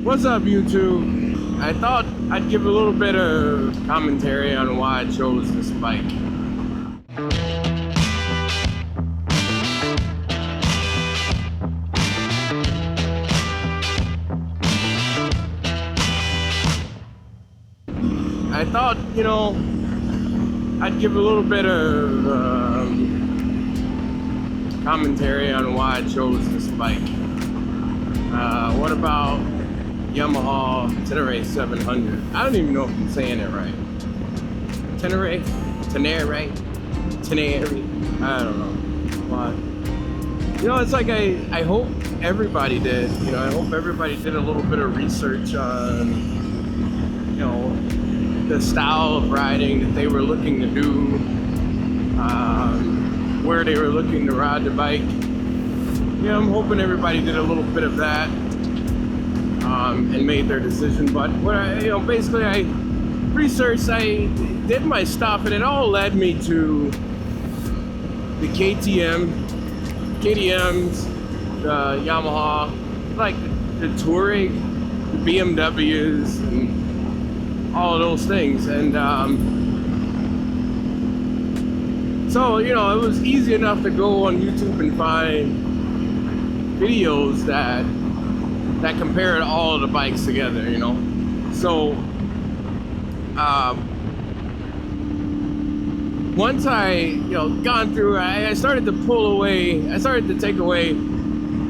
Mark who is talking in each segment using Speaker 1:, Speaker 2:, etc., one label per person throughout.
Speaker 1: What's up, YouTube? I thought I'd give a little bit of commentary on why I chose this bike. I thought, I'd give a little bit of commentary on why I chose this bike. What about Yamaha Tenere 700? I don't even know if I'm saying it right. Tenere? I don't know. But, it's like I hope everybody did. I hope everybody did a little bit of research on, the style of riding that they were looking to do, where they were looking to ride the bike. I'm hoping everybody did a little bit of that and made their decision. But what basically I researched, I did my stuff, and it all led me to the KTMs, the Yamaha, like the Touring, the BMWs, and all of those things. And so it was easy enough to go on YouTube and find videos that compared all of the bikes together. So once I gone through, I started to take away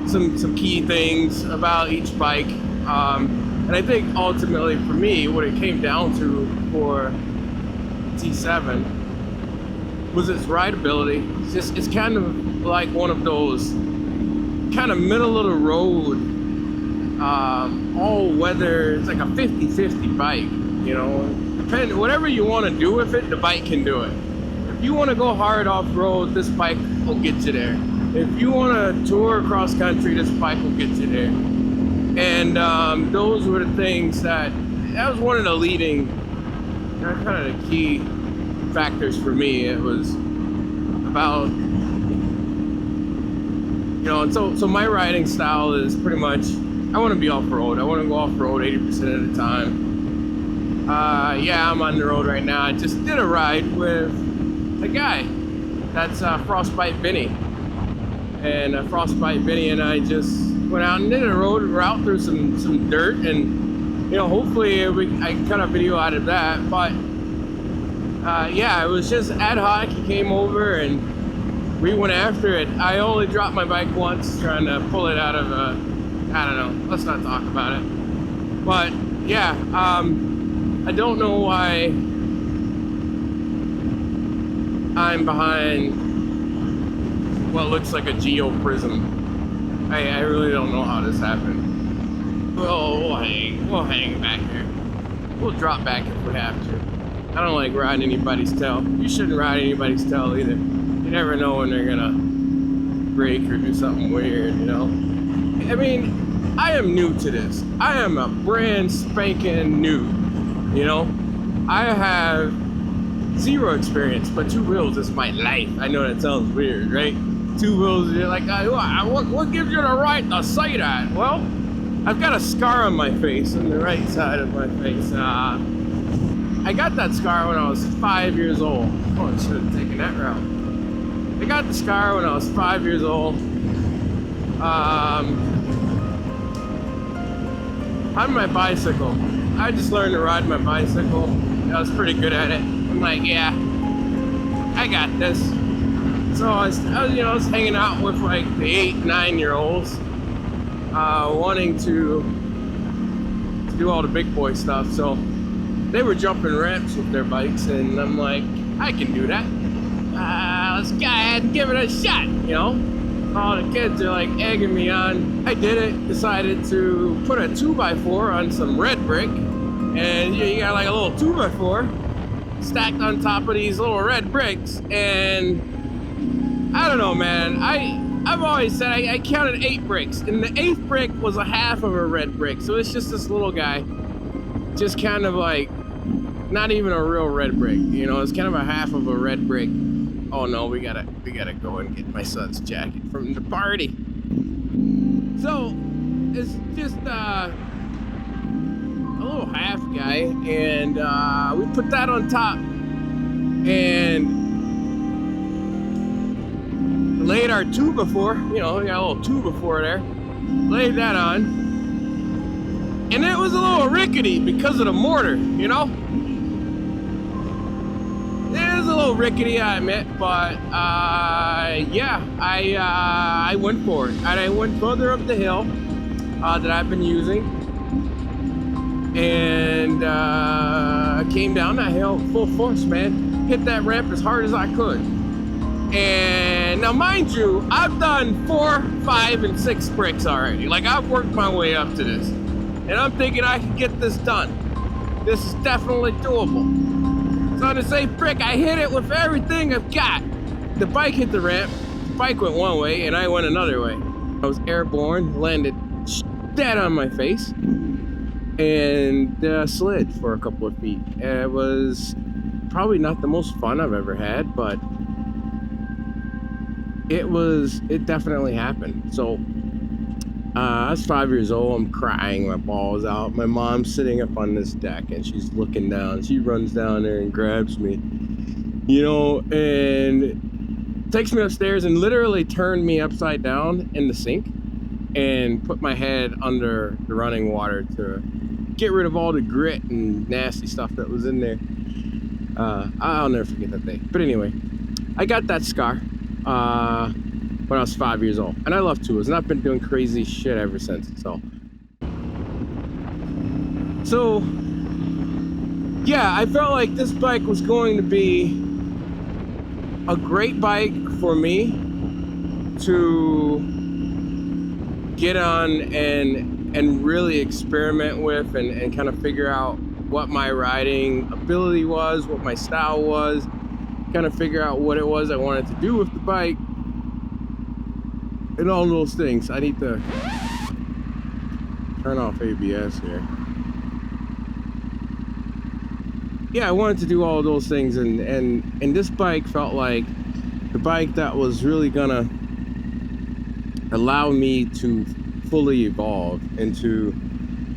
Speaker 1: some key things about each bike. And I think ultimately for me, what it came down to for T7 was its rideability. It's kind of like one of those kind of middle of the road, all weather. It's like a 50-50 bike, whatever you want to do with it, the bike can do it. If you want to go hard off-road, this bike will get you there. If you want to tour across country, this bike will get you there. And those were the things that was one of the leading, kind of the key factors for me. It was about, so my riding style is pretty much, I want to be off-road. I want to go off-road 80% of the time. I'm on the road right now. I just did a ride with a guy. That's Frostbite Vinny. And Frostbite Vinny and I just went out and did a road route through some dirt, and hopefully I can cut a video out of that. But it was just ad hoc. He came over and we went after it. I only dropped my bike once trying to pull it out of I don't know, let's not talk about it. But I don't know why I'm behind what looks like a geoprism. I really don't know how this happened. We'll hang back here. We'll drop back if we have to. I don't like riding anybody's tail. You shouldn't ride anybody's tail either. You never know when they're gonna break or do something weird, I mean, I am new to this. I am a brand spanking new, I have zero experience, but 2 wheels is my life. I know that sounds weird, right? 2 wheels, you're like, what gives you the right to say that? Well, I've got a scar on my face, on the right side of my face. I got that scar when I was 5 years old. Oh, I should have taken that route. I got the scar when I was 5 years old. On my bicycle. I just learned to ride my bicycle. I was pretty good at it. I'm like, yeah, I got this. So I was hanging out with like the 8-9-year-olds, wanting to do all the big boy stuff. So they were jumping ramps with their bikes, and I'm like, I can do that. Let's go ahead and give it a shot, All the kids are like egging me on. I did it. Decided to put a 2x4 on some red brick, and you got like a little 2x4 stacked on top of these little red bricks, and I don't know, man. I've always said I counted 8 bricks, and the 8th brick was a half of a red brick. So it's just this little guy, just kind of like not even a real red brick. It's kind of a half of a red brick. Oh no, we gotta go and get my son's jacket from the party. So it's just guy, and we put that on top and laid our 2x4, you know, we got a little 2x4 there, laid that on, and it was a little rickety because of the mortar, you know. It was a little rickety, I admit, but yeah, I went for it, and I went further up the hill that I've been using, and I came down that hill full force, man. Hit that ramp as hard as I could. And now, mind you, I've done 4, 5, and 6 bricks already. Like, I've worked my way up to this, and I'm thinking I can get this done. This is definitely doable. So on the safe brick, I hit it with everything I've got. The bike hit the ramp. The bike went one way, and I went another way. I was airborne, landed dead on my face, and slid for a couple of feet. It was probably not the most fun I've ever had, but it definitely happened. So I was 5 years old. I'm crying my balls out. My mom's sitting up on this deck and she's looking down. She runs down there and grabs me, you know, and takes me upstairs and literally turned me upside down in the sink and put my head under the running water to get rid of all the grit and nasty stuff that was in there. I'll never forget that day. But anyway, I got that scar when I was 5 years old, and I love tools, and I've been doing crazy shit ever since. So yeah, I felt like this bike was going to be a great bike for me to get on and really experiment with and kind of figure out what my riding ability was, what my style was, kind of figure out what it was I wanted to do with the bike, and all those things. I need to turn off ABS here. Yeah, I wanted to do all of those things, and this bike felt like the bike that was really gonna allow me to fully evolve into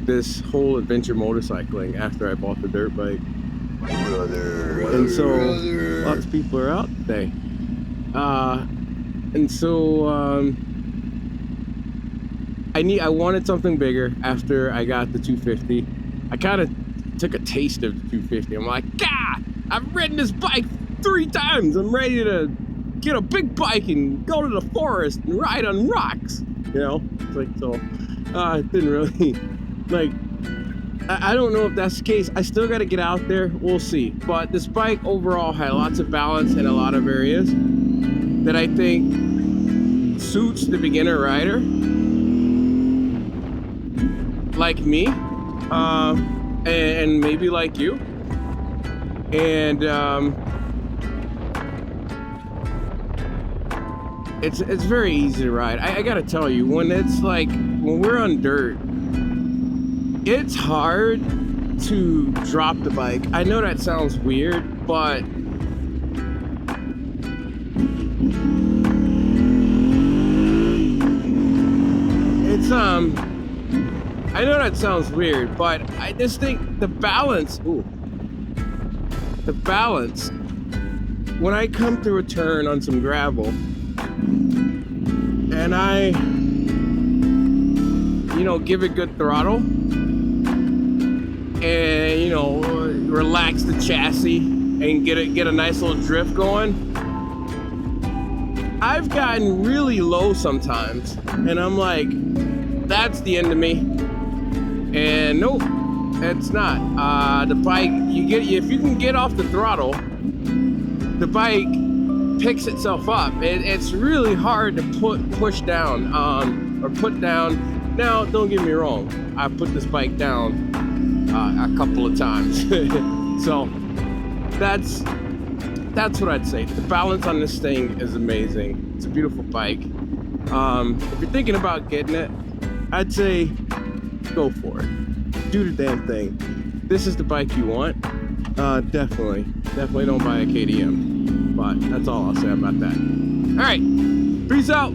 Speaker 1: this whole adventure motorcycling after I bought the dirt bike. And so lots of people are out today. And so I wanted something bigger after I got the 250. I kind of took a taste of the 250. I'm like, God, I've ridden this bike 3 times. I'm ready to get a big bike and go to the forest and ride on rocks. You know, it's like, so it didn't really, like, I don't know if that's the case. I still got to get out there. We'll see. But this bike overall had lots of balance in a lot of areas that I think suits the beginner rider like me, and maybe like you. And it's very easy to ride. I gotta tell you, when we're on dirt, it's hard to drop the bike. I know that sounds weird, but it's I know that sounds weird, but I just think the balance, when I come through a turn on some gravel and I, you know, give it good throttle and, you know, relax the chassis and get a nice little drift going, I've gotten really low sometimes and I'm like, that's the end of me. And nope, it's not. The bike, if you can get off the throttle, the bike picks itself up. It's really hard to push down or put down. Now, don't get me wrong, I put this bike down a couple of times. So that's what I'd say. The balance on this thing is amazing. It's a beautiful bike. If you're thinking about getting it, I'd say go for it. Do the damn thing. This is the bike you want. Definitely don't buy a KTM. But that's all I'll say about that. All right, peace out.